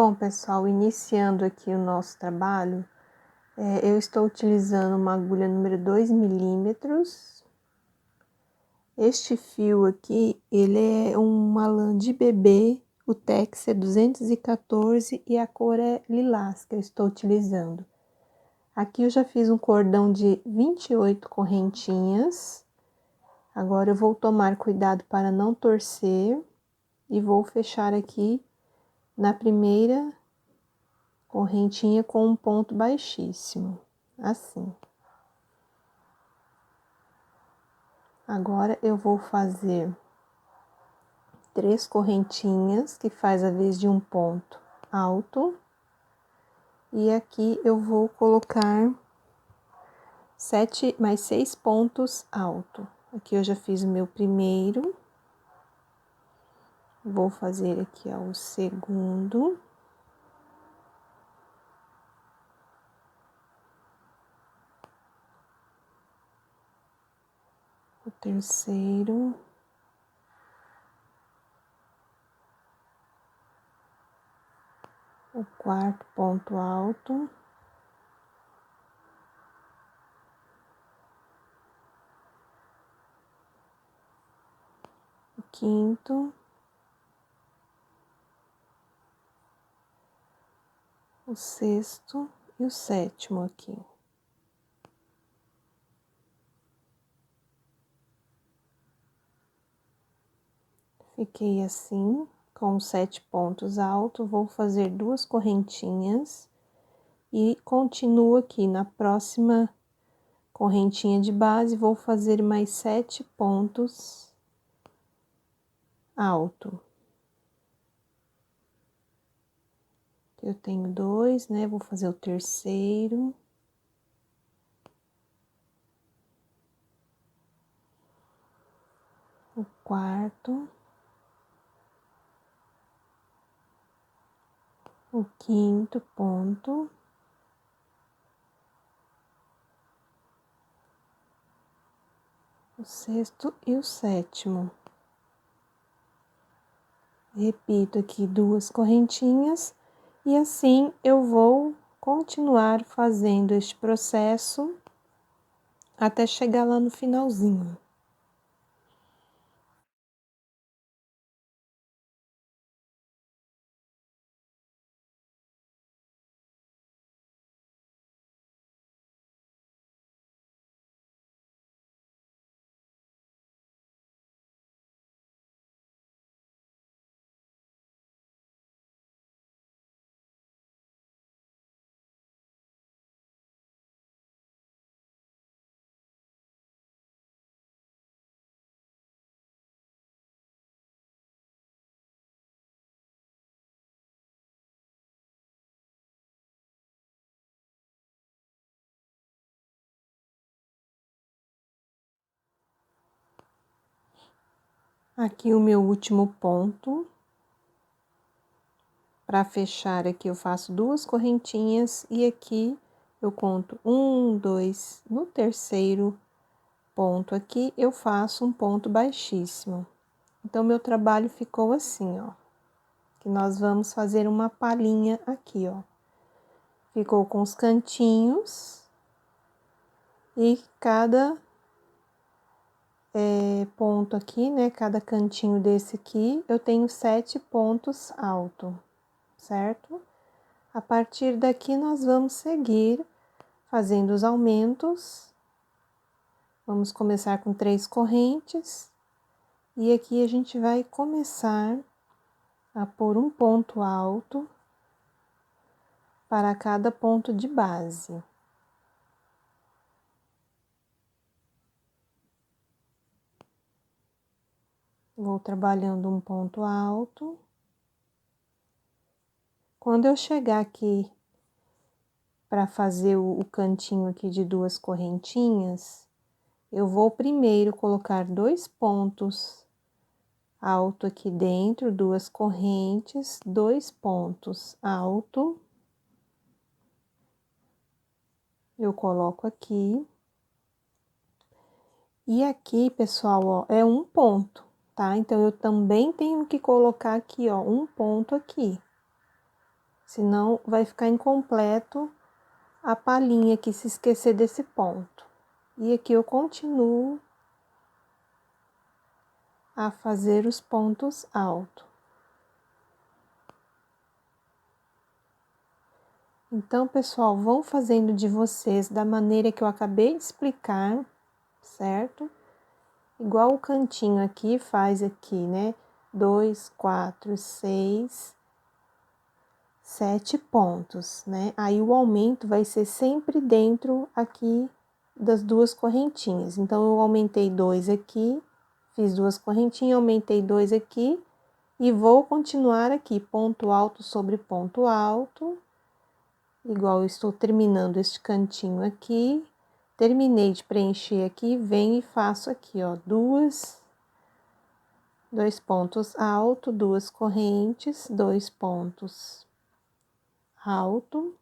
Bom, pessoal, iniciando aqui o nosso trabalho, eu estou utilizando uma agulha número 2 milímetros. Este fio aqui, ele é uma lã de bebê, o Tex é 214 e a cor é lilás que eu estou utilizando. Aqui eu já fiz um cordão de 28 correntinhas. Agora eu vou tomar cuidado para não torcer e vou fechar aqui na primeira correntinha com um ponto baixíssimo, assim. Agora eu vou fazer 3 correntinhas, que faz a vez de um ponto alto. E aqui eu vou colocar mais 6 pontos altos. Aqui eu já fiz o meu primeiro. Vou fazer aqui, ó, o segundo. O terceiro. O quarto ponto alto. O quinto. O sexto e o sétimo aqui. Fiquei assim, com 7 pontos altos, vou fazer 2 correntinhas e continuo aqui na próxima correntinha de base, vou fazer mais 7 pontos alto. Eu tenho 2, né? Vou fazer o terceiro. O quarto. O quinto ponto. O sexto e o sétimo. Repito aqui 2 correntinhas e assim eu vou continuar fazendo este processo até chegar lá no finalzinho. Aqui o meu último ponto. Para fechar aqui eu faço 2 correntinhas e aqui eu conto 1, 2, no terceiro ponto aqui eu faço um ponto baixíssimo. Então, meu trabalho ficou assim, ó. Que nós vamos fazer uma palhinha aqui, ó. Ficou com os cantinhos e cada ponto aqui, né? Cada cantinho desse aqui, eu tenho 7 pontos altos, certo? A partir daqui, nós vamos seguir fazendo os aumentos. Vamos começar com 3 correntes. E aqui a gente vai começar a pôr um ponto alto para cada ponto de base. Vou trabalhando um ponto alto. Quando eu chegar aqui para fazer o cantinho aqui de 2 correntinhas, eu vou primeiro colocar 2 pontos alto aqui dentro, 2 correntes, 2 pontos alto. Eu coloco aqui. E aqui, pessoal, ó, é um ponto, tá? Então, eu também tenho que colocar aqui, ó, um ponto aqui. senão vai ficar incompleto a palhinha aqui se esquecer desse ponto. E aqui eu continuo a fazer os pontos altos. Então, pessoal, vão fazendo de vocês da maneira que eu acabei de explicar, certo? Igual o cantinho aqui faz aqui, né? 2, 4, 6, 7 pontos, né? Aí o aumento vai ser sempre dentro aqui das duas correntinhas. Então, eu aumentei 2 aqui, fiz 2 correntinhas, aumentei 2 aqui e vou continuar aqui, ponto alto sobre ponto alto. Igual eu estou terminando este cantinho aqui, terminei de preencher aqui, venho e faço aqui, ó, dois pontos altos, 2 correntes, 2 pontos alto.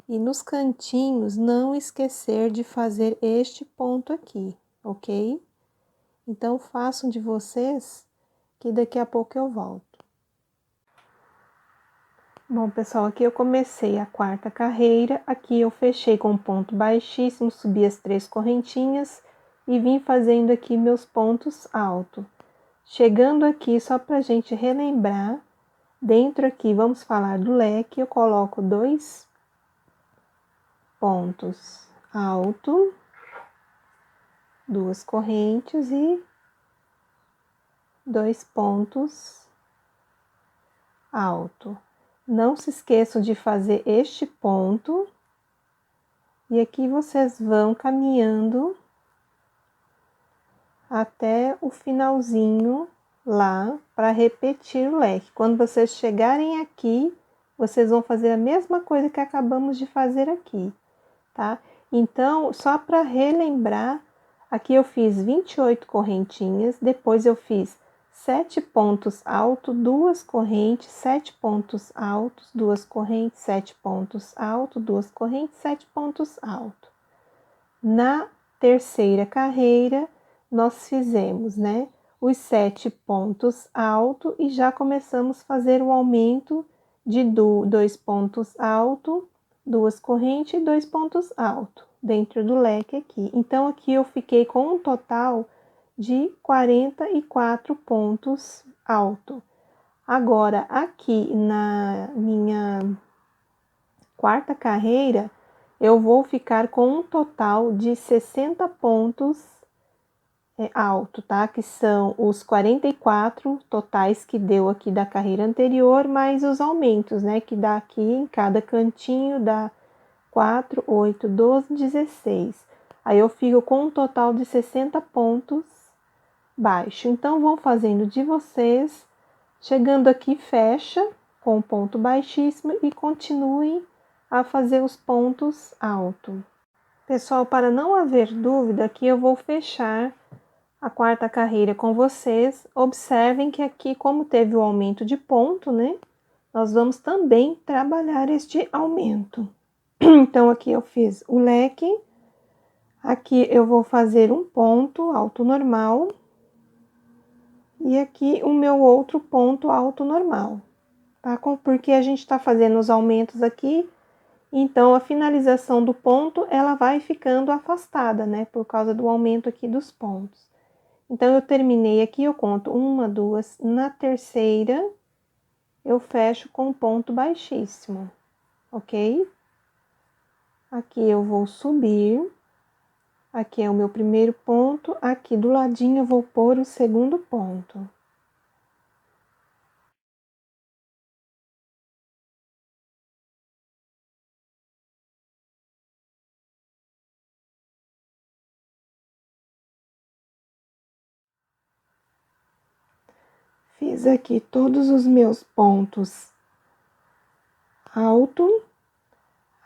E nos cantinhos, não esquecer de fazer este ponto aqui, ok? Então, façam de vocês, que daqui a pouco eu volto. Bom, pessoal, aqui eu comecei a 4ª carreira, aqui eu fechei com ponto baixíssimo, subi as 3 correntinhas e vim fazendo aqui meus pontos altos. Chegando aqui, só pra gente relembrar, dentro aqui, vamos falar do leque, eu coloco 2 pontos altos, 2 correntes e 2 pontos altos. Não se esqueçam de fazer este ponto, e aqui vocês vão caminhando até o finalzinho lá, para repetir o leque. Quando vocês chegarem aqui, vocês vão fazer a mesma coisa que acabamos de fazer aqui, tá? Então, só para relembrar, aqui eu fiz 28 correntinhas, depois eu fiz 7 pontos altos, 2 correntes, 7 pontos altos, 2 correntes, 7 pontos altos, 2 correntes, 7 pontos altos. Na 3ª carreira, nós fizemos, né, os 7 pontos altos e já começamos a fazer o aumento de 2 pontos altos, 2 correntes e 2 pontos altos dentro do leque aqui. Então, aqui eu fiquei com um total de 44 pontos altos. Agora, aqui na minha 4ª carreira, eu vou ficar com um total de 60 pontos alto, tá? Que são os 44 totais que deu aqui da carreira anterior, mais os aumentos, né? Que dá aqui em cada cantinho, dá 4, 8, 12, 16. Aí eu fico com um total de 60 pontos baixo. Então, vão fazendo de vocês, chegando aqui, fecha com o ponto baixíssimo e continuem a fazer os pontos altos. Pessoal, para não haver dúvida, aqui eu vou fechar a 4ª carreira com vocês. Observem que aqui, como teve o aumento de ponto, né? Nós vamos também trabalhar este aumento. Então, aqui eu fiz o leque, aqui eu vou fazer um ponto alto normal, e aqui o meu outro ponto alto normal, tá? Porque a gente tá fazendo os aumentos aqui, então a finalização do ponto, ela vai ficando afastada, né? Por causa do aumento aqui dos pontos. Então, eu terminei aqui, eu conto 1, 2, na 3ª, eu fecho com ponto baixíssimo, ok? Aqui eu vou subir, aqui é o meu primeiro ponto, aqui do ladinho eu vou pôr o 2º ponto. Fiz aqui todos os meus pontos alto.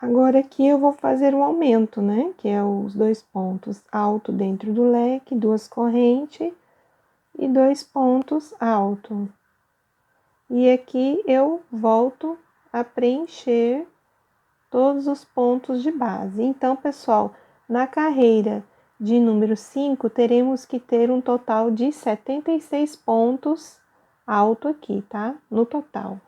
Agora aqui eu vou fazer o aumento, né? Que é os 2 pontos alto dentro do leque, 2 correntes e 2 pontos alto. E aqui eu volto a preencher todos os pontos de base. Então, pessoal, na carreira de número 5, teremos que ter um total de 76 pontos alto aqui, tá? No total.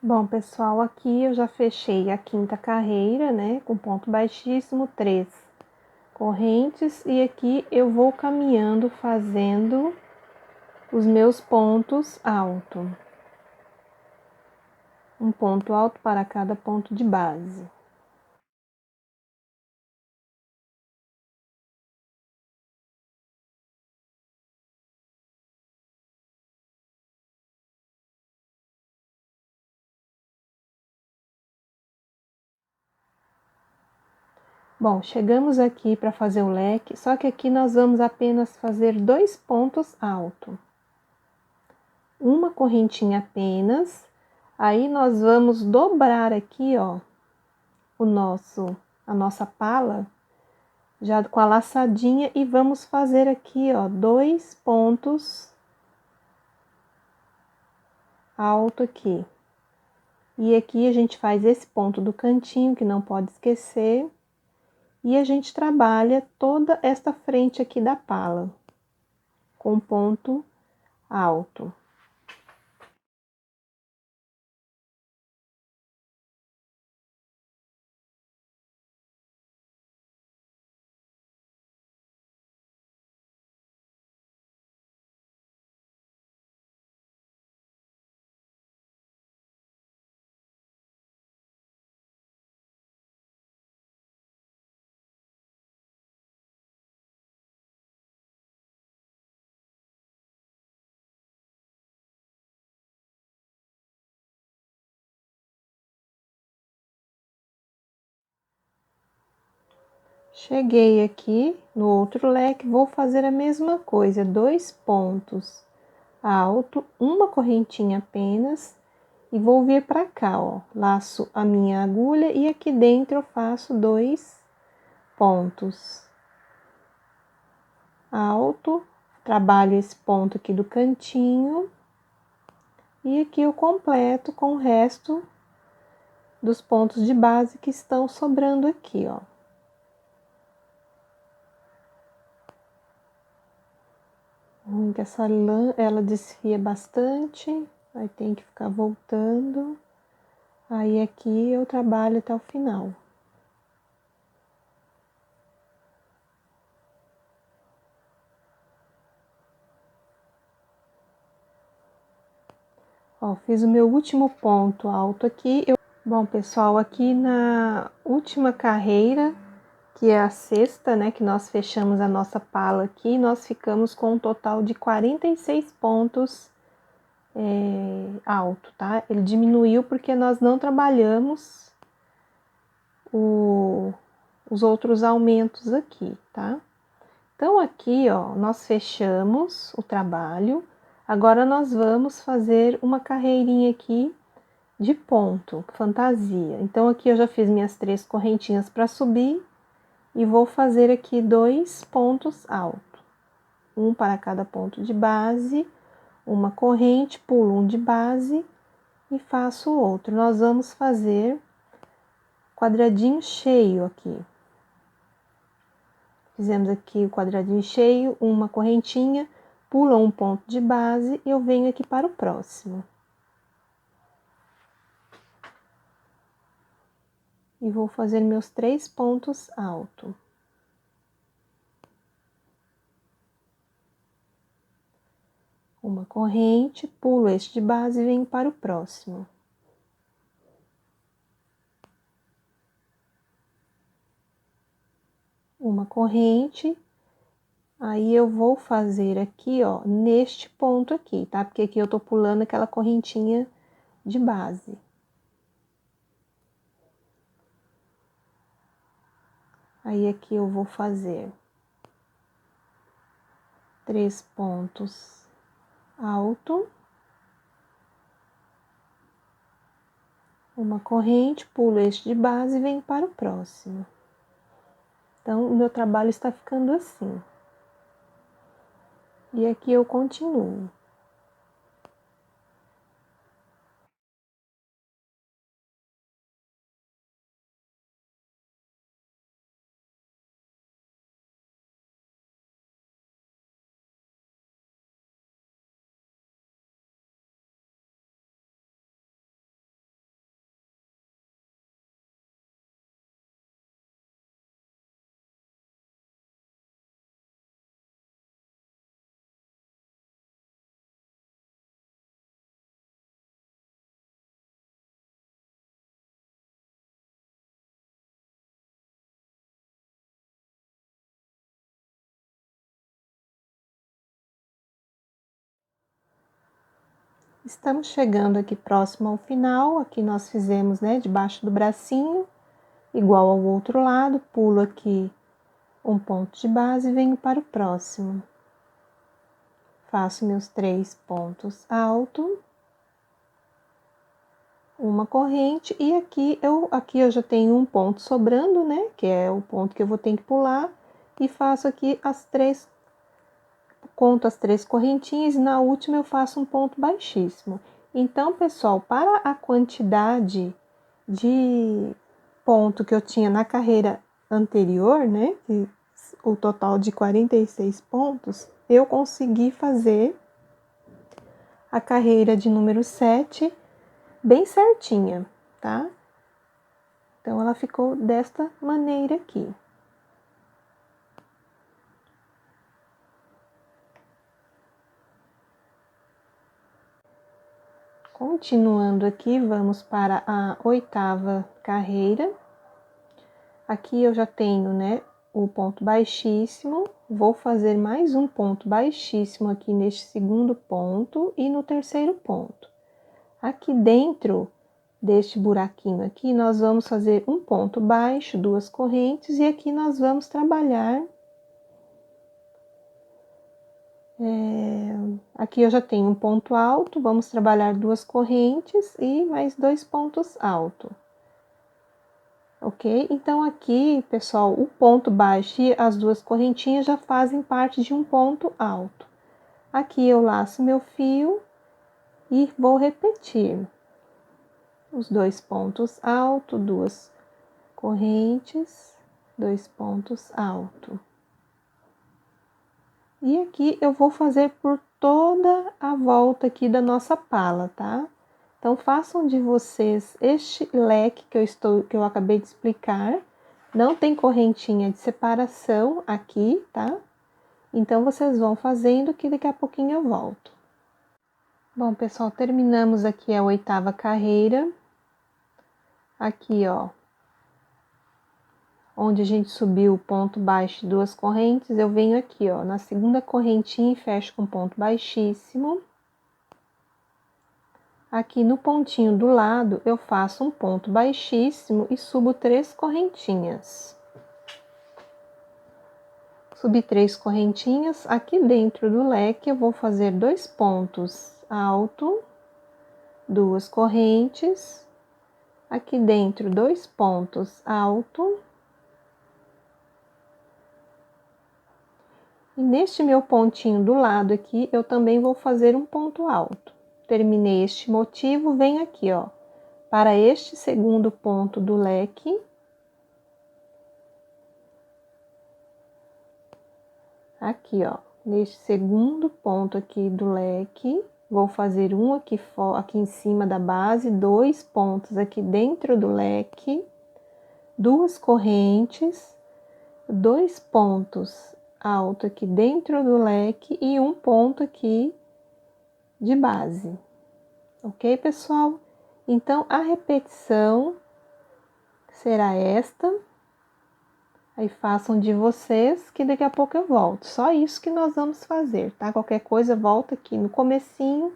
Bom, pessoal, aqui eu já fechei a quinta carreira, né, com ponto baixíssimo, 3 correntes, e aqui eu vou caminhando fazendo os meus pontos altos. Um ponto alto para cada ponto de base. Bom, chegamos aqui para fazer o leque, só que aqui nós vamos apenas fazer 2 pontos altos. Uma correntinha apenas, aí nós vamos dobrar aqui, ó, a nossa pala, já com a laçadinha, e vamos fazer aqui, ó, 2 pontos alto aqui. E aqui a gente faz esse ponto do cantinho, que não pode esquecer. E a gente trabalha toda esta frente aqui da pala, com ponto alto. Cheguei aqui no outro leque, vou fazer a mesma coisa, 2 pontos alto, uma correntinha apenas, e vou vir para cá, ó, laço a minha agulha e aqui dentro eu faço 2 pontos alto, trabalho esse ponto aqui do cantinho, e aqui eu completo com o resto dos pontos de base que estão sobrando aqui, ó. Que essa lã, ela desfia bastante, aí tem que ficar voltando. Aí aqui eu trabalho até o final. Ó, fiz o meu último ponto alto aqui. Bom, pessoal, aqui na última carreira, que é a sexta, né, que nós fechamos a nossa pala aqui, nós ficamos com um total de 46 pontos alto, tá? Ele diminuiu porque nós não trabalhamos os outros aumentos aqui, tá? Então, aqui, ó, nós fechamos o trabalho. Agora, nós vamos fazer uma carreirinha aqui de ponto, fantasia. Então, aqui eu já fiz minhas 3 correntinhas para subir e vou fazer aqui 2 pontos altos. Um para cada ponto de base, uma corrente, pulo um de base e faço o outro. Nós vamos fazer quadradinho cheio aqui. Fizemos aqui o quadradinho cheio, uma correntinha, pula um ponto de base e eu venho aqui para o próximo. E vou fazer meus 3 pontos altos. Uma corrente, pulo este de base e venho para o próximo. Uma corrente, aí eu vou fazer aqui, ó, neste ponto aqui, tá? Porque aqui eu tô pulando aquela correntinha de base. Aí aqui eu vou fazer 3 pontos alto, uma corrente, pulo este de base e venho para o próximo. Então, o meu trabalho está ficando assim. E aqui eu continuo. Estamos chegando aqui próximo ao final. Aqui nós fizemos, né, debaixo do bracinho, igual ao outro lado. Pulo aqui um ponto de base e venho para o próximo. Faço meus 3 pontos altos, uma corrente, e aqui eu já tenho um ponto sobrando, né, que é o ponto que eu vou ter que pular, e faço aqui conto as 3 correntinhas, e na última eu faço um ponto baixíssimo. Então, pessoal, para a quantidade de ponto que eu tinha na carreira anterior, né, o total de 46 pontos, eu consegui fazer a carreira de número 7 bem certinha, tá? Então, ela ficou desta maneira aqui. Continuando aqui, vamos para a 8ª carreira. Aqui eu já tenho, né, o ponto baixíssimo. Vou fazer mais um ponto baixíssimo aqui neste segundo ponto e no terceiro ponto. Aqui dentro deste buraquinho aqui, nós vamos fazer um ponto baixo, 2 correntes, e aqui nós vamos trabalhar. Aqui eu já tenho um ponto alto, vamos trabalhar 2 correntes e mais 2 pontos altos. Ok? Então, aqui, pessoal, o ponto baixo e as 2 correntinhas já fazem parte de um ponto alto. Aqui eu laço meu fio e vou repetir os 2 pontos altos, 2 correntes, 2 pontos altos. E aqui eu vou fazer por toda a volta aqui da nossa pala, tá? Então, façam de vocês este leque que eu acabei de explicar. Não tem correntinha de separação aqui, tá? Então, vocês vão fazendo que daqui a pouquinho eu volto. Bom, pessoal, terminamos aqui a 8ª carreira. Aqui, ó, onde a gente subiu o ponto baixo de 2 correntes, eu venho aqui, ó, na segunda correntinha e fecho com ponto baixíssimo. Aqui no pontinho do lado, eu faço um ponto baixíssimo e subo 3 correntinhas. Subi 3 correntinhas, aqui dentro do leque eu vou fazer 2 pontos altos, 2 correntes, aqui dentro 2 pontos altos. E neste meu pontinho do lado aqui, eu também vou fazer um ponto alto. Terminei este motivo, venho aqui, ó, para este segundo ponto do leque. Aqui, ó, neste segundo ponto aqui do leque, vou fazer um aqui em cima da base, 2 pontos aqui dentro do leque, 2 correntes, 2 pontos alto aqui dentro do leque e um ponto aqui de base. Ok, pessoal? Então, a repetição será esta. Aí façam de vocês que daqui a pouco eu volto. Só isso que nós vamos fazer, tá? Qualquer coisa, volta aqui no comecinho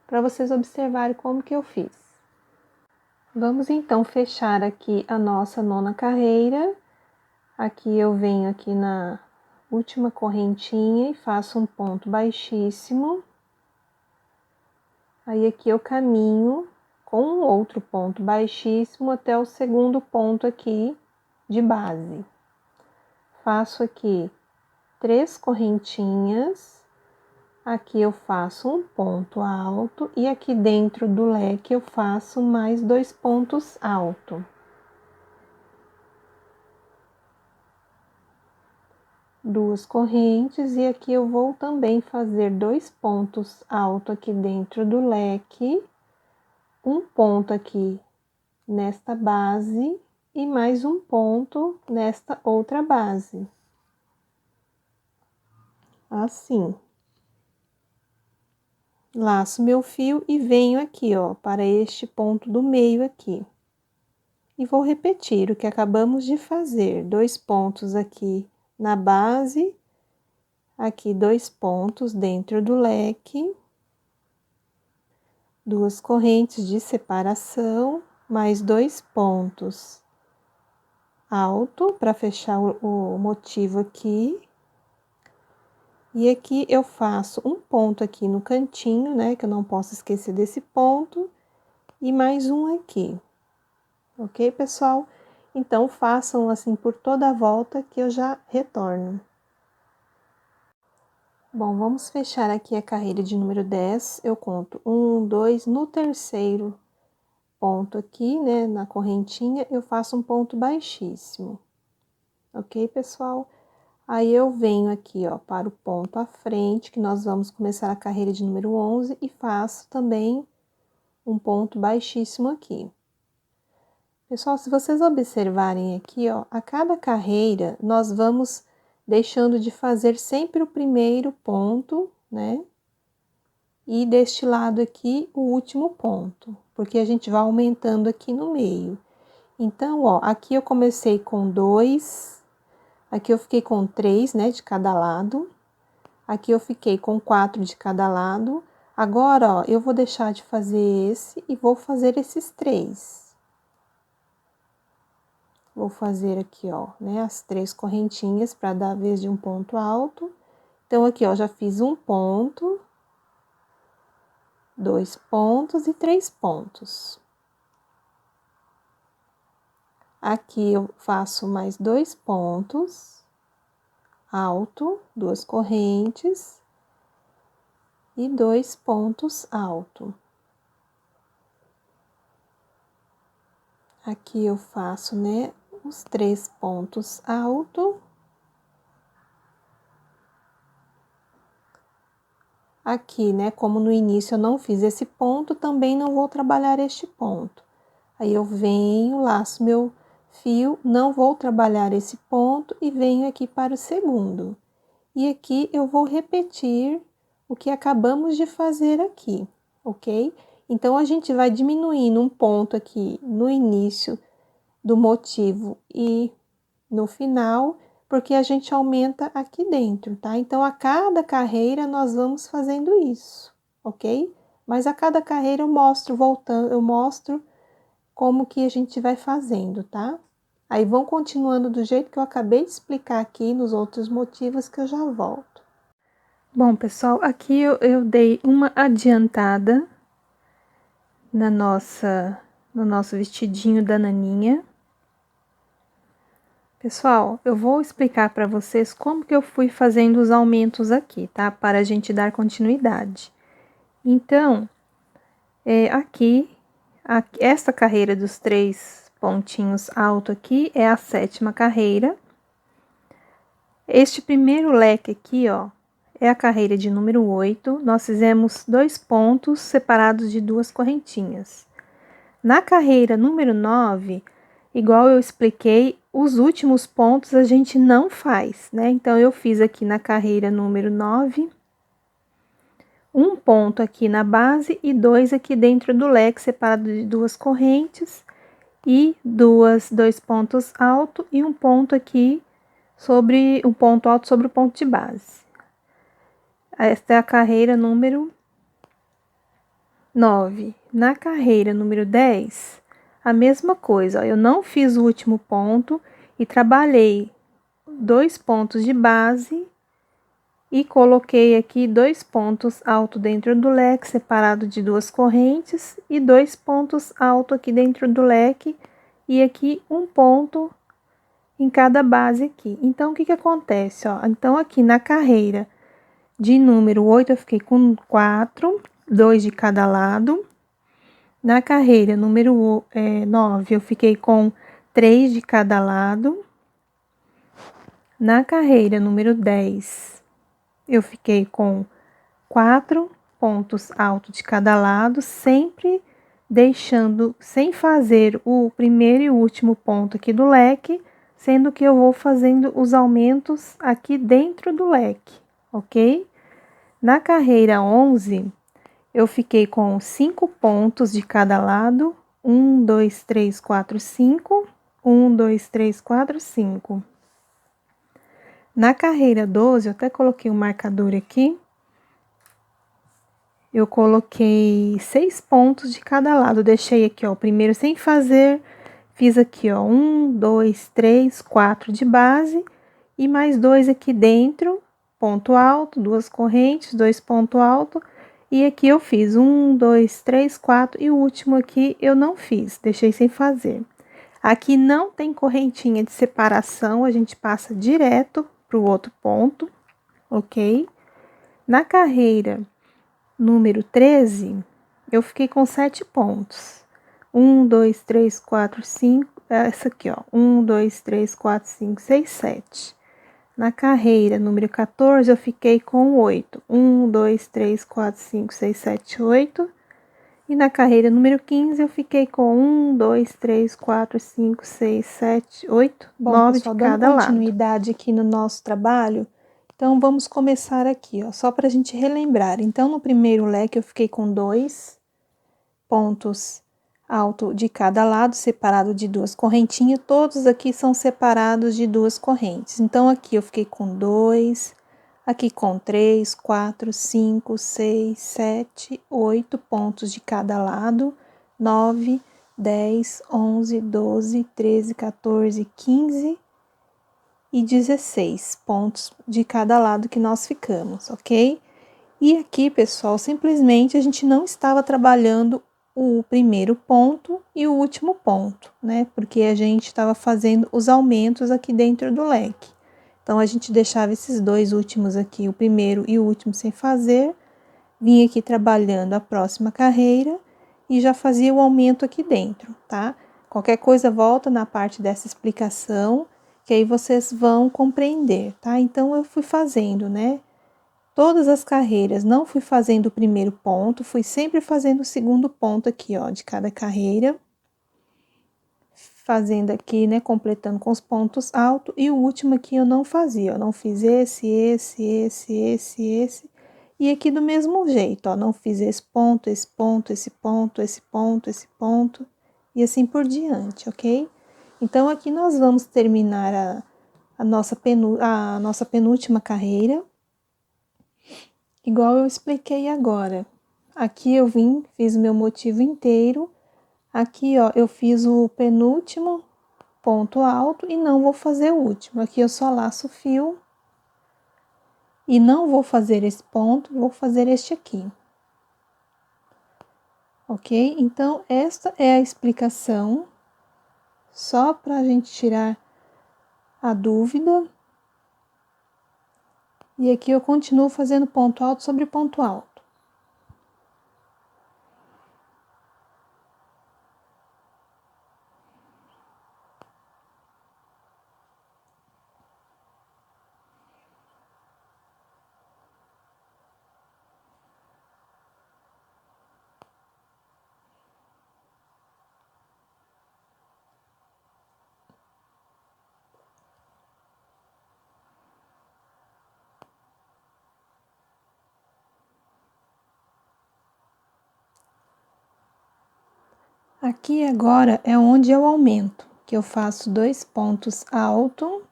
para vocês observarem como que eu fiz. Vamos então fechar aqui a nossa 9ª carreira. Aqui eu venho aqui na última correntinha e faço um ponto baixíssimo. Aí aqui eu caminho com um outro ponto baixíssimo até o segundo ponto aqui de base. Faço aqui 3 correntinhas, aqui eu faço um ponto alto e aqui dentro do leque eu faço mais 2 pontos altos. Duas correntes e aqui eu vou também fazer 2 pontos altos aqui dentro do leque, um ponto aqui nesta base e mais um ponto nesta outra base. Assim. Laço meu fio e venho aqui, ó, para este ponto do meio aqui. E vou repetir o que acabamos de fazer, 2 pontos aqui na base, aqui 2 pontos dentro do leque, 2 correntes de separação, mais 2 pontos alto para fechar o motivo aqui. E aqui eu faço um ponto aqui no cantinho, né, que eu não posso esquecer desse ponto, e mais um aqui. Ok, pessoal? Então, façam assim por toda a volta que eu já retorno. Bom, vamos fechar aqui a carreira de número 10. Eu conto 1, 2, no terceiro ponto aqui, né, na correntinha, eu faço um ponto baixíssimo. Ok, pessoal? Aí, eu venho aqui, ó, para o ponto à frente, que nós vamos começar a carreira de número 11, e faço também um ponto baixíssimo aqui. Pessoal, se vocês observarem aqui, ó, a cada carreira, nós vamos deixando de fazer sempre o primeiro ponto, né? E deste lado aqui, o último ponto, porque a gente vai aumentando aqui no meio. Então, ó, aqui eu comecei com 2, aqui eu fiquei com 3, né, de cada lado. Aqui eu fiquei com 4 de cada lado. Agora, ó, eu vou deixar de fazer esse e vou fazer esses 3. Vou fazer aqui, ó, né, as 3 correntinhas para dar a vez de um ponto alto. Então, aqui, ó, já fiz um ponto, 2 pontos e 3 pontos. Aqui eu faço mais 2 pontos alto, 2 correntes e 2 pontos alto. Aqui eu faço, né, os 3 pontos alto. Aqui, né, como no início eu não fiz esse ponto, também não vou trabalhar este ponto. Aí, eu venho, laço meu fio, não vou trabalhar esse ponto e venho aqui para o segundo. E aqui eu vou repetir o que acabamos de fazer aqui, ok? Então, a gente vai diminuindo um ponto aqui no início do motivo e no final, porque a gente aumenta aqui dentro, tá? Então, a cada carreira nós vamos fazendo isso, ok? Mas a cada carreira eu mostro voltando, eu mostro como que a gente vai fazendo, tá? Aí, vão continuando do jeito que eu acabei de explicar aqui nos outros motivos que eu já volto. Bom, pessoal, aqui eu dei uma adiantada no nosso vestidinho da Naninha. Pessoal, eu vou explicar para vocês como que eu fui fazendo os aumentos aqui, tá? Para a gente dar continuidade. Então, essa carreira dos 3 pontinhos alto aqui é a 7ª carreira. Este primeiro leque aqui, ó, é a carreira de número 8. Nós fizemos 2 pontos separados de 2 correntinhas. Na carreira número 9, igual eu expliquei, os últimos pontos a gente não faz, né? Então, eu fiz aqui na carreira número 9, um ponto aqui na base e 2 aqui dentro do leque, separado de 2 correntes, e 2 pontos altos e um ponto aqui sobre um ponto alto sobre o ponto de base. Esta é a carreira número 9. Na carreira número 10, a mesma coisa, ó, eu não fiz o último ponto e trabalhei 2 pontos de base e coloquei aqui 2 pontos alto dentro do leque, separado de 2 correntes, e 2 pontos alto aqui dentro do leque, e aqui um ponto em cada base aqui. Então, o que que acontece, ó? Então, aqui na carreira de número 8, eu fiquei com 4, 2 de cada lado. Na carreira número 9, eu fiquei com 3 de cada lado. Na carreira número 10, eu fiquei com 4 pontos altos de cada lado, sempre deixando, sem fazer o primeiro e último ponto aqui do leque, sendo que eu vou fazendo os aumentos aqui dentro do leque, ok? Na carreira 11, eu fiquei com 5 pontos de cada lado, 1, 2, 3, 4, 5, 1, 2, 3, 4, 5. Na carreira 12, eu até coloquei um marcador aqui. eu coloquei 6 pontos de cada lado. Deixei aqui, ó, o primeiro sem fazer, fiz aqui, ó, 1, 2, 3, 4 de base e mais 2 aqui dentro, ponto alto, 2 correntes, 2 ponto alto. E aqui eu fiz 1, 2, 3, 4 e o último aqui eu não fiz, deixei sem fazer. Aqui não tem correntinha de separação, a gente passa direto pro outro ponto, ok? Na carreira número 13, eu fiquei com 7 pontos. 1, 2, 3, 4, 5, essa aqui, ó. 1, 2, 3, 4, 5, 6, 7. Na carreira número 14, eu fiquei com 8. 1, 2, 3, 4, 5, 6, 7, 8. E na carreira número 15, eu fiquei com 1, 2, 3, 4, 5, 6, 7, 8, 9 de cada lado. Dando continuidade aqui no nosso trabalho, então vamos começar aqui, ó, só para a gente relembrar. Então, no primeiro leque, eu fiquei com 2 pontos altos de cada lado, separado de 2 correntinhas. Todos aqui são separados de 2 correntes. Então, aqui eu fiquei com 2, aqui com 3, 4, 5, 6, 7, 8 pontos de cada lado, 9, 10, 11, 12, 13, 14, 15 e 16 pontos de cada lado que nós ficamos, ok? E aqui, pessoal, simplesmente a gente não estava trabalhando o primeiro ponto e o último ponto, né? Porque a gente estava fazendo os aumentos aqui dentro do leque. Então, a gente deixava esses 2 últimos aqui, o primeiro e o último sem fazer, vinha aqui trabalhando a próxima carreira e já fazia o aumento aqui dentro, tá? Qualquer coisa volta na parte dessa explicação, que aí vocês vão compreender, tá? Então, eu fui fazendo, né? Todas as carreiras, não fui fazendo o primeiro ponto, fui sempre fazendo o segundo ponto aqui, ó, de cada carreira. Fazendo aqui, né, completando com os pontos altos, e o último aqui eu não fazia, eu não fiz esse, e aqui do mesmo jeito, ó, não fiz esse ponto, esse ponto, esse ponto, esse ponto, esse ponto, e assim por diante, ok? Então, aqui nós vamos terminar a nossa penúltima carreira, igual eu expliquei agora. Aqui eu vim, fiz o meu motivo inteiro. Aqui, ó, eu fiz o penúltimo ponto alto e não vou fazer o último. Aqui eu só laço o fio e não vou fazer esse ponto, vou fazer este aqui. Ok? Então, esta é a explicação, só para a gente tirar a dúvida. E aqui eu continuo fazendo ponto alto sobre ponto alto. Aqui agora é onde eu aumento, que eu faço 2 pontos altos,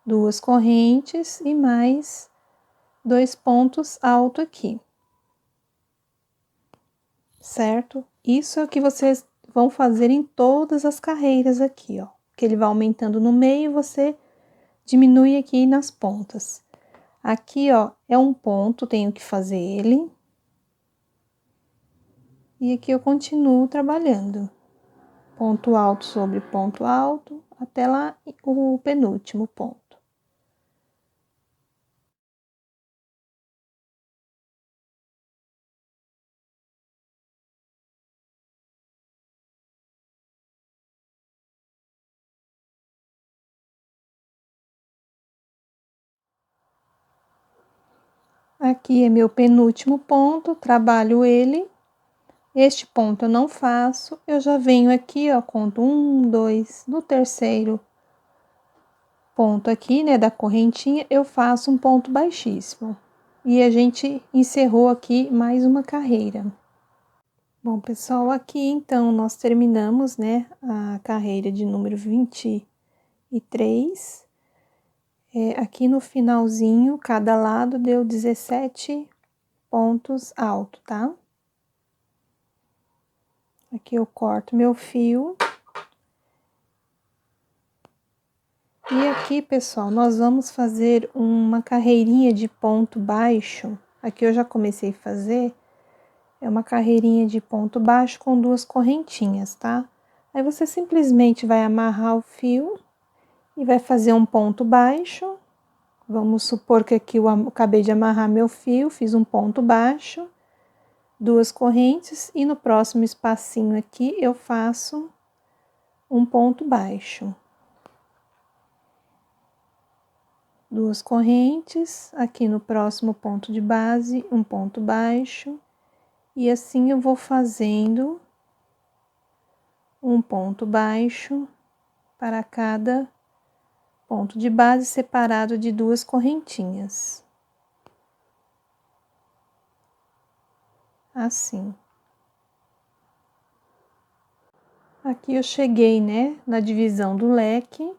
2 correntes e mais 2 pontos altos aqui. Certo? Isso é o que vocês vão fazer em todas as carreiras aqui, ó. Que ele vai aumentando no meio, você diminui aqui nas pontas. Aqui, ó, é um ponto, tenho que fazer ele. E aqui eu continuo trabalhando. Ponto alto sobre ponto alto, até lá o penúltimo ponto. Aqui é meu penúltimo ponto, trabalho ele. Este ponto eu não faço, eu já venho aqui, ó, conto 1, 2, no terceiro ponto aqui, né, da correntinha, eu faço um ponto baixíssimo. E a gente encerrou aqui mais uma carreira. Bom, pessoal, aqui então nós terminamos, né, a carreira de número 23. Aqui no finalzinho, cada lado deu 17 pontos altos, tá? Aqui eu corto meu fio. E aqui, pessoal, nós vamos fazer uma carreirinha de ponto baixo. Aqui eu já comecei a fazer, é uma carreirinha de ponto baixo com 2 correntinhas, tá? Aí você simplesmente vai amarrar o fio e vai fazer um ponto baixo. Vamos supor que aqui eu acabei de amarrar meu fio, fiz um ponto baixo, 2 correntes, e no próximo espacinho aqui eu faço um ponto baixo. 2 correntes, aqui no próximo ponto de base, um ponto baixo, e assim eu vou fazendo um ponto baixo para cada ponto de base separado de 2 correntinhas. Assim. Aqui eu cheguei, né, na divisão do leque.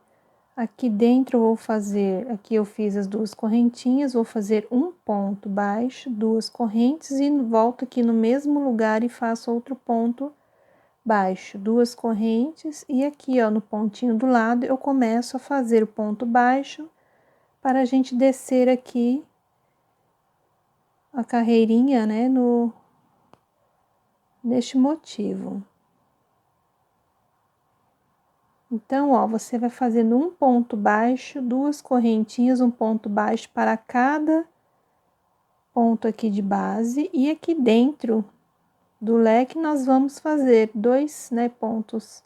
Aqui dentro eu vou fazer, aqui eu fiz as 2 correntinhas, vou fazer um ponto baixo, 2 correntes e volto aqui no mesmo lugar e faço outro ponto baixo, 2 correntes, e aqui, ó, no pontinho do lado eu começo a fazer o ponto baixo para a gente descer aqui a carreirinha, né, neste motivo. Então, ó, você vai fazendo um ponto baixo, 2 correntinhas, um ponto baixo para cada ponto aqui de base, e aqui dentro do leque nós vamos fazer 2, né, pontos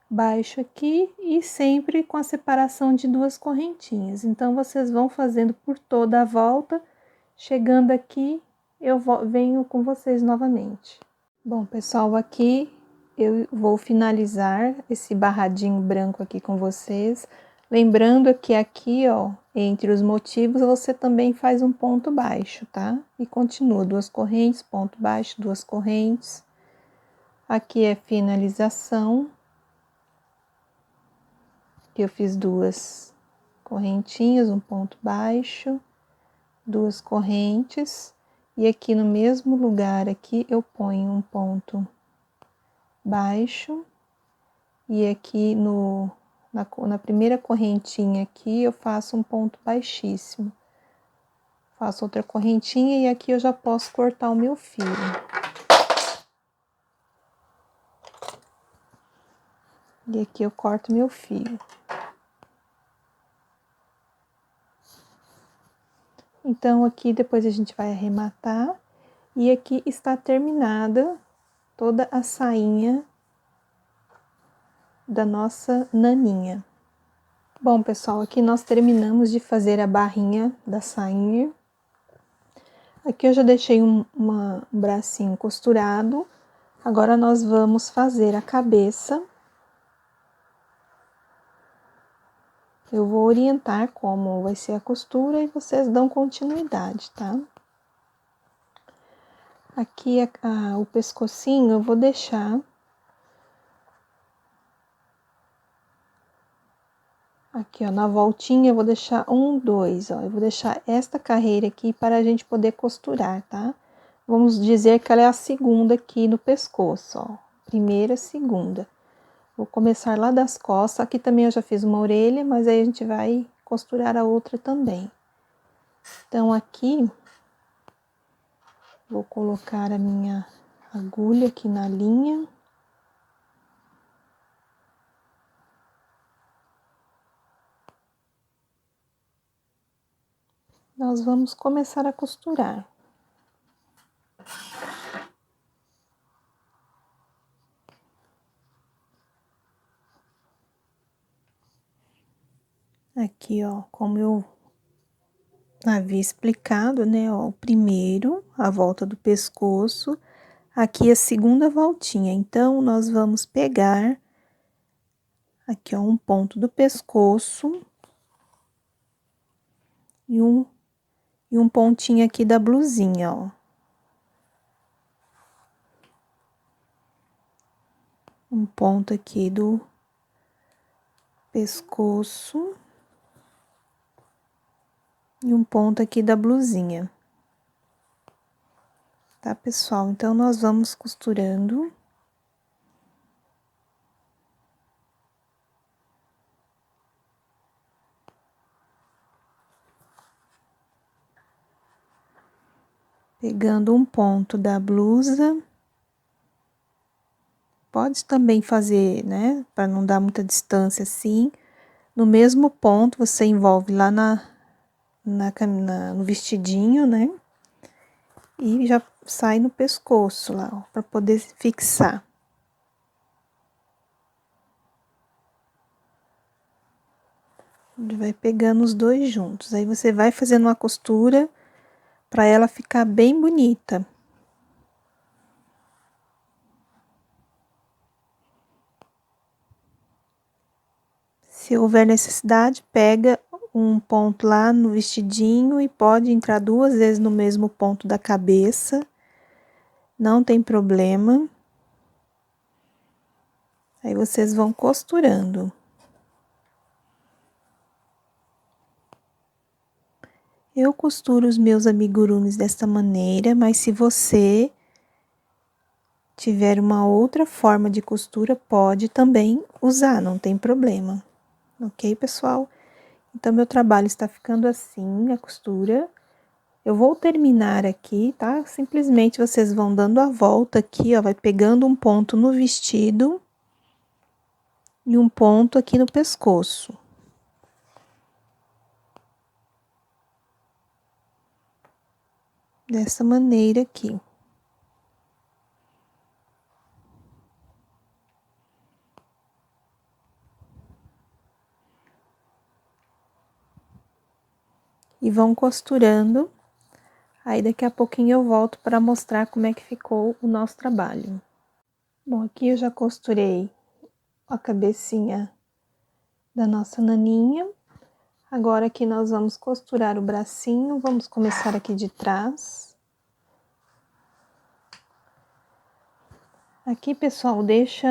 baixo aqui e sempre com a separação de 2 correntinhas. Então, vocês vão fazendo por toda a volta, chegando aqui, eu venho com vocês novamente. Bom, pessoal, aqui eu vou finalizar esse barradinho branco aqui com vocês. Lembrando que aqui, ó, entre os motivos, você também faz um ponto baixo, tá? E continua, 2 correntes, ponto baixo, 2 correntes. Aqui é finalização. Aqui eu fiz 2 correntinhas, um ponto baixo, 2 correntes. E aqui no mesmo lugar aqui eu ponho um ponto baixo, e aqui na primeira correntinha aqui eu faço um ponto baixíssimo, faço outra correntinha e aqui eu já posso cortar o meu fio. E aqui eu corto meu fio. Então aqui depois a gente vai arrematar, e aqui está terminada toda a sainha da nossa naninha. Bom, pessoal, aqui nós terminamos de fazer a barrinha da sainha. Aqui eu já deixei um bracinho costurado. Agora nós vamos fazer a cabeça. Eu vou orientar como vai ser a costura e vocês dão continuidade, tá? Aqui o pescocinho eu vou deixar aqui, ó, na voltinha eu vou deixar 1, 2, ó. Eu vou deixar esta carreira aqui para a gente poder costurar, tá? Vamos dizer que ela é a segunda aqui no pescoço, ó. Primeira, segunda. Vou começar lá das costas. Aqui também eu já fiz uma orelha, mas aí a gente vai costurar a outra também. Então, aqui, vou colocar a minha agulha aqui na linha. Nós vamos começar a costurar. Aqui, ó, como eu havia explicado, né, ó, o primeiro, a volta do pescoço, aqui a segunda voltinha. Então, nós vamos pegar aqui, ó, um ponto do pescoço e um pontinho aqui da blusinha, ó. Um ponto aqui do pescoço e um ponto aqui da blusinha. tá, pessoal? Então, nós vamos costurando. Pegando um ponto da blusa. Pode também fazer, né, para não dar muita distância assim. No mesmo ponto, você envolve lá no vestidinho, né? E já sai no pescoço lá, para poder fixar. Vai pegando os dois juntos. Aí você vai fazendo uma costura para ela ficar bem bonita. Se houver necessidade, pega um ponto lá no vestidinho e pode entrar 2 vezes no mesmo ponto da cabeça. Não tem problema. Aí vocês vão costurando. Eu costuro os meus amigurumis desta maneira, mas se você tiver uma outra forma de costura, pode também usar, não tem problema. Ok, pessoal? Então, meu trabalho está ficando assim, a costura. Eu vou terminar aqui, tá? Simplesmente vocês vão dando a volta aqui, ó, vai pegando um ponto no vestido e um ponto aqui no pescoço. Dessa maneira aqui. E vão costurando. Aí, daqui a pouquinho eu volto para mostrar como é que ficou o nosso trabalho. Bom, aqui eu já costurei a cabecinha da nossa naninha. Agora aqui nós vamos costurar o bracinho. Vamos começar aqui de trás. Aqui, pessoal, deixa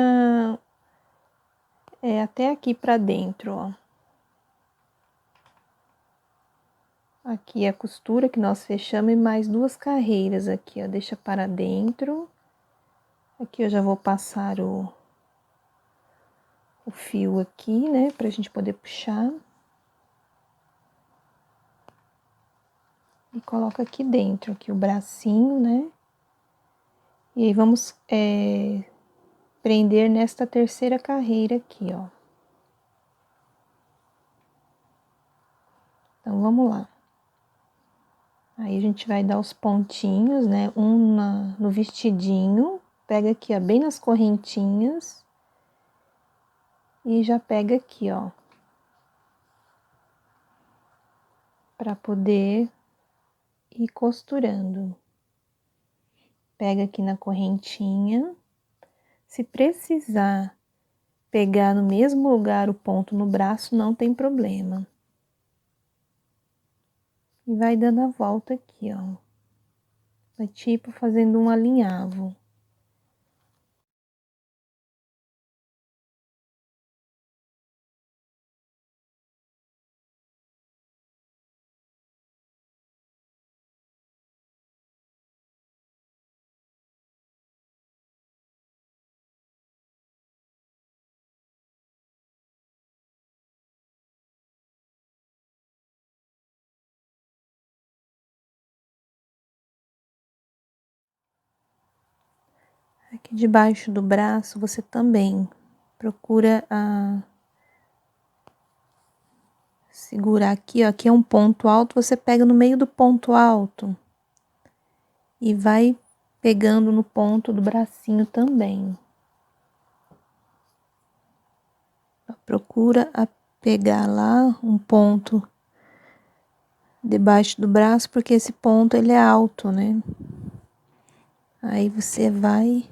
até aqui pra dentro, ó. Aqui a costura que nós fechamos e mais 2 carreiras aqui, ó. Deixa para dentro. Aqui eu já vou passar o fio aqui, né, pra gente poder puxar. E coloca aqui dentro, aqui o bracinho, né. E aí vamos prender nesta terceira carreira aqui, ó. Então, vamos lá. Aí, a gente vai dar os pontinhos, né, no vestidinho, pega aqui, ó, bem nas correntinhas. E já pega aqui, ó. Pra poder ir costurando. Pega aqui na correntinha. Se precisar pegar no mesmo lugar o ponto no braço, não tem problema. E vai dando a volta aqui, ó. Vai tipo fazendo um alinhavo. Aqui debaixo do braço, você também procura segurar aqui, ó. Aqui é um ponto alto, você pega no meio do ponto alto. E vai pegando no ponto do bracinho também. Procura pegar lá um ponto debaixo do braço, porque esse ponto ele é alto, né? Aí você vai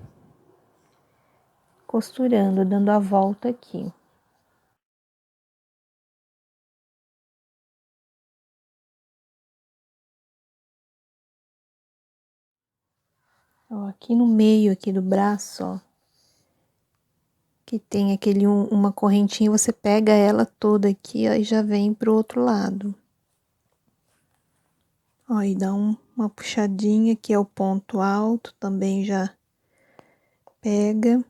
costurando, dando a volta aqui. Ó, aqui no meio aqui do braço, ó, que tem aquele uma correntinha, você pega ela toda aqui, ó, e já vem pro outro lado. Ó, e dá uma puxadinha, que é o ponto alto, também já pega.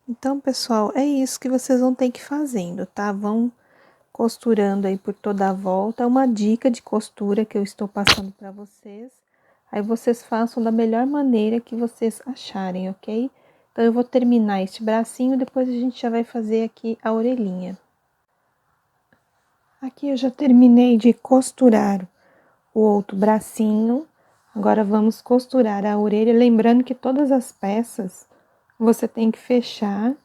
Então, pessoal, é isso que vocês vão ter que ir fazendo, tá? Vão costurando aí por toda a volta. É uma dica de costura que eu estou passando para vocês. Aí vocês façam da melhor maneira que vocês acharem, ok? Então, eu vou terminar este bracinho, depois a gente já vai fazer aqui a orelhinha. Aqui eu já terminei de costurar o outro bracinho. Agora, vamos costurar a orelha, lembrando que todas as peças você tem que fechar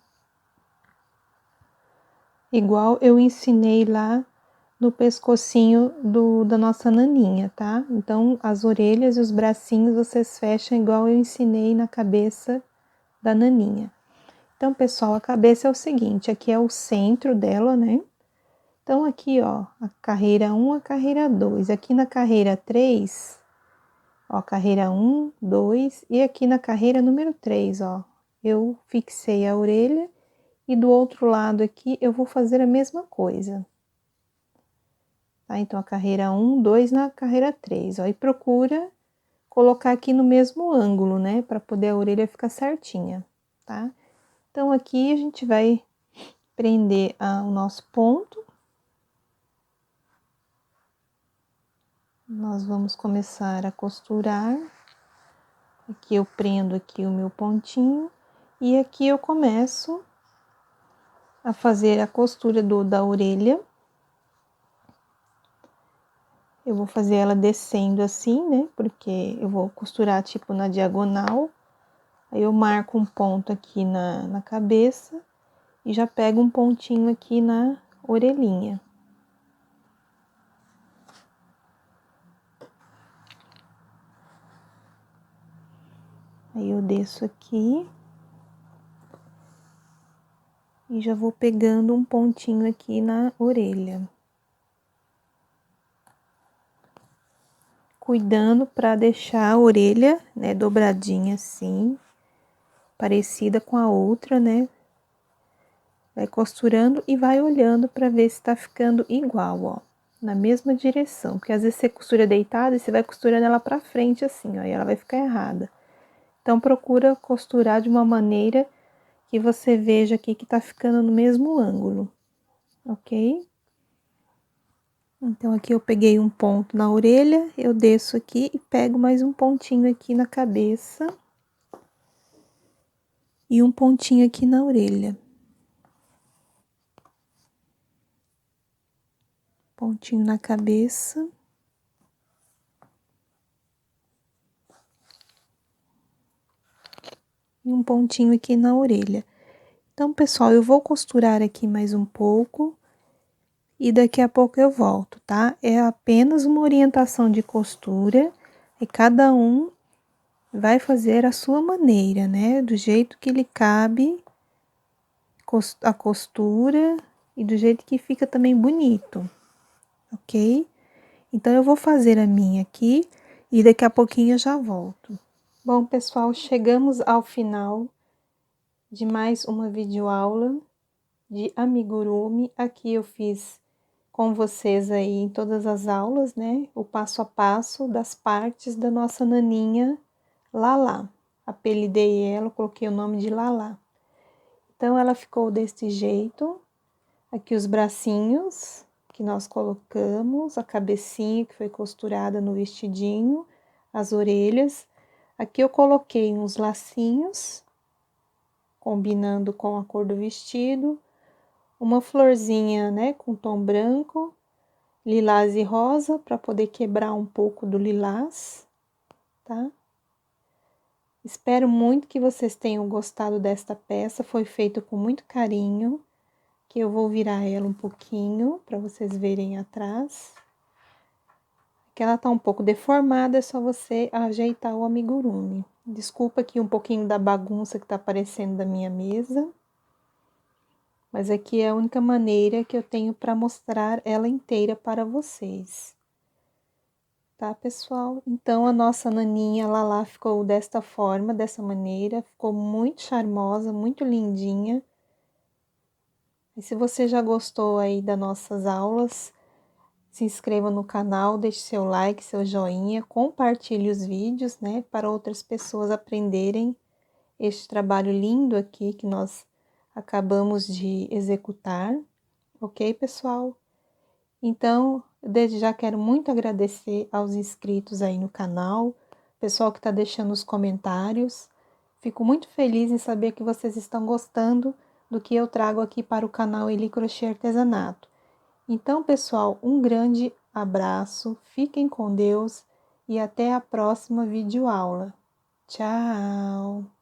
igual eu ensinei lá no pescocinho da nossa naninha, tá? Então, as orelhas e os bracinhos vocês fecham igual eu ensinei na cabeça da naninha. Então, pessoal, a cabeça é o seguinte, aqui é o centro dela, né? Então, aqui, ó, a carreira 1, a carreira 2. Aqui na carreira 3, ó, carreira 1, 2, e aqui na carreira número 3, ó, eu fixei a orelha e do outro lado aqui eu vou fazer a mesma coisa. Tá? Então, a carreira 1, 2 na carreira 3, ó, e procura colocar aqui no mesmo ângulo, né, para poder a orelha ficar certinha, tá? Então, aqui a gente vai prender o nosso ponto. Nós vamos começar a costurar. Aqui eu prendo aqui o meu pontinho e aqui eu começo a fazer a costura da orelha. Eu vou fazer ela descendo assim, né? Porque eu vou costurar tipo na diagonal. Aí eu marco um ponto aqui na cabeça e já pego um pontinho aqui na orelhinha. Aí eu desço aqui e já vou pegando um pontinho aqui na orelha. Cuidando para deixar a orelha, né, dobradinha assim, parecida com a outra, né? Vai costurando e vai olhando para ver se tá ficando igual, ó, na mesma direção. Porque às vezes você costura deitada e você vai costurando ela para frente assim, ó, e ela vai ficar errada. Então, procura costurar de uma maneira que você veja aqui que tá ficando no mesmo ângulo, ok? Então, aqui eu peguei um ponto na orelha, eu desço aqui e pego mais um pontinho aqui na cabeça. E um pontinho aqui na orelha. Pontinho na cabeça. E um pontinho aqui na orelha. Então, pessoal, eu vou costurar aqui mais um pouco e daqui a pouco eu volto, tá? É apenas uma orientação de costura e cada um vai fazer a sua maneira, né? Do jeito que lhe cabe a costura e do jeito que fica também bonito, ok? Então, eu vou fazer a minha aqui e daqui a pouquinho eu já volto. Bom, pessoal, chegamos ao final de mais uma videoaula de amigurumi. Aqui eu fiz com vocês aí em todas as aulas, né? O passo a passo das partes da nossa naninha Lala. Apelidei ela, coloquei o nome de Lala. Então, ela ficou desse jeito. Aqui os bracinhos que nós colocamos, a cabecinha que foi costurada no vestidinho, as orelhas. Aqui eu coloquei uns lacinhos, combinando com a cor do vestido, uma florzinha, né, com tom branco, lilás e rosa, para poder quebrar um pouco do lilás, tá? Espero muito que vocês tenham gostado desta peça, foi feita com muito carinho, que eu vou virar ela um pouquinho, para vocês verem atrás. Que ela tá um pouco deformada, é só você ajeitar o amigurumi. Desculpa aqui um pouquinho da bagunça que tá aparecendo da minha mesa. Mas aqui é a única maneira que eu tenho para mostrar ela inteira para vocês. Tá, pessoal? Então, a nossa naninha Lala ficou desta forma, dessa maneira. Ficou muito charmosa, muito lindinha. E se você já gostou aí das nossas aulas, se inscreva no canal, deixe seu like, seu joinha, compartilhe os vídeos, né, para outras pessoas aprenderem este trabalho lindo aqui que nós acabamos de executar, ok, pessoal? Então, desde já quero muito agradecer aos inscritos aí no canal, pessoal que está deixando os comentários. Fico muito feliz em saber que vocês estão gostando do que eu trago aqui para o canal Eli Crochê Artesanato. Então, pessoal, um grande abraço, fiquem com Deus e até a próxima videoaula. Tchau!